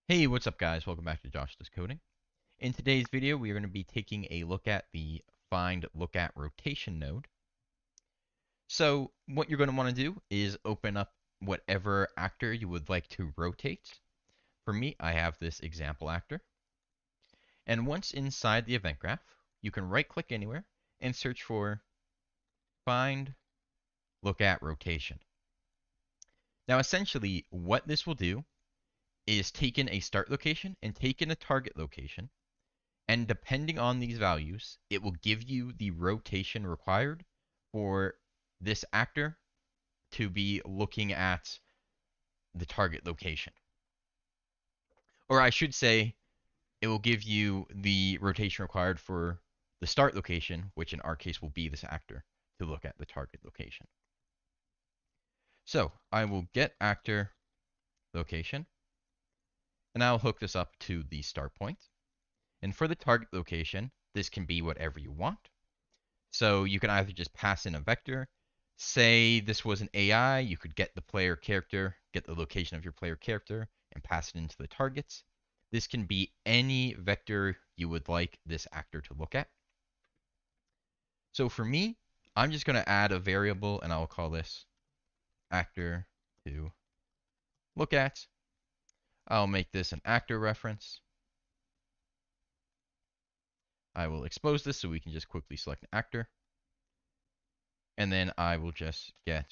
Hey, what's up guys? Welcome back to Josh Does Coding. In today's video, we are going to be taking a look at the FindLookAtRotation node. So what you're going to want to do is open up whatever actor you would like to rotate. For me, I have this example actor. And once inside the event graph, you can right click anywhere and search for FindLookAtRotation. Now essentially what this will do is take in a start location and take in a target location. And depending on these values, it will give you the rotation required for this actor to be looking at the target location. Or I should say, it will give you the rotation required for the start location, which in our case will be this actor, to look at the target location. So I will get actor location, and I'll hook this up to the start point. And for the target location, this can be whatever you want. So you can either just pass in a vector. Say this was an AI, you could get the player character, get the location of your player character, and pass it into the targets. This can be any vector you would like this actor to look at. So for me, I'm just going to add a variable, and I'll call this actor to look at. I'll make this an actor reference. I will expose this so we can just quickly select an actor. And then I will just get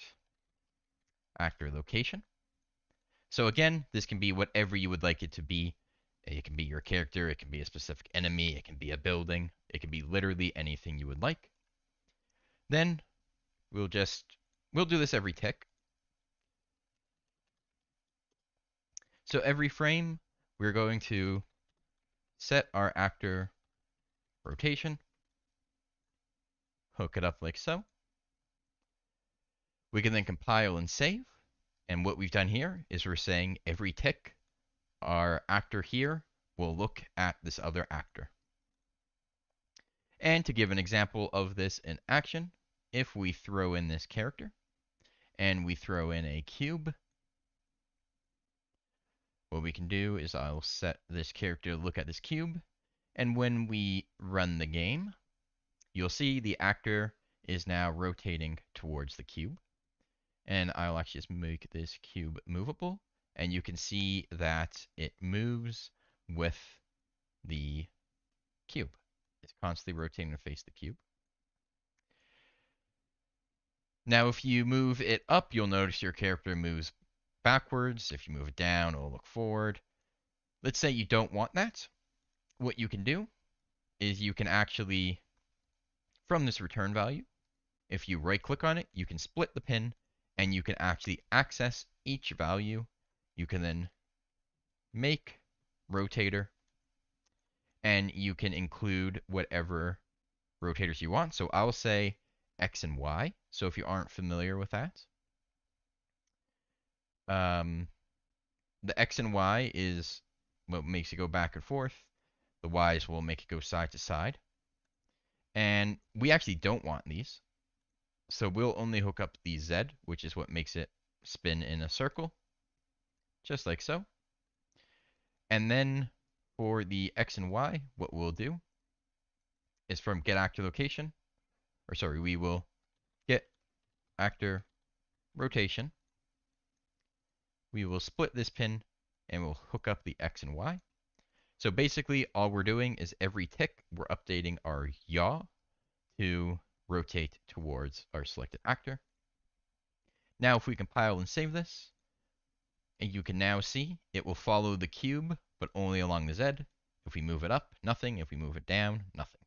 actor location. So again, this can be whatever you would like it to be. It can be your character, it can be a specific enemy, it can be a building, it can be literally anything you would like. Then we'll do this every tick. So every frame, we're going to set our actor rotation, hook it up like so. We can then compile and save. And what we've done here is we're saying every tick, our actor here will look at this other actor. And to give an example of this in action, if we throw in this character and we throw in a cube, what we can do is I'll set this character to look at this cube. And when we run the game, you'll see the actor is now rotating towards the cube. And I'll actually just make this cube movable. And you can see that it moves with the cube. It's constantly rotating to face the cube. Now, if you move it up, you'll notice your character moves backwards. If you move it down, it'll look forward. Let's say you don't want that. What you can do is you can actually, from this return value, if you right-click on it, you can split the pin, and you can actually access each value. You can then make rotator, and you can include whatever rotators you want. So I'll say X and Y. So if you aren't familiar with that, the X and Y is what makes it go back and forth. The Y's will make it go side to side. And we actually don't want these. So we'll only hook up the Z, which is what makes it spin in a circle, just like so. And then for the X and Y, what we'll do is from get actor location, or sorry, we will get actor rotation. We will split this pin and we'll hook up the X and Y. So basically all we're doing is every tick, we're updating our yaw to rotate towards our selected actor. Now if we compile and save this, and you can now see it will follow the cube, but only along the Z. If we move it up, nothing. If we move it down, nothing.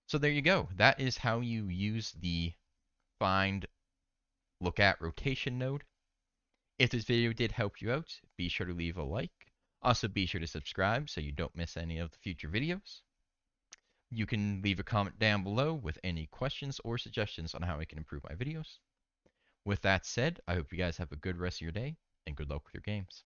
So there you go. That is how you use the FindLookAtRotation node. If this video did help you out, be sure to leave a like. Also be sure to subscribe so you don't miss any of the future videos. You can leave a comment down below with any questions or suggestions on how I can improve my videos. With that said, I hope you guys have a good rest of your day, and good luck with your games.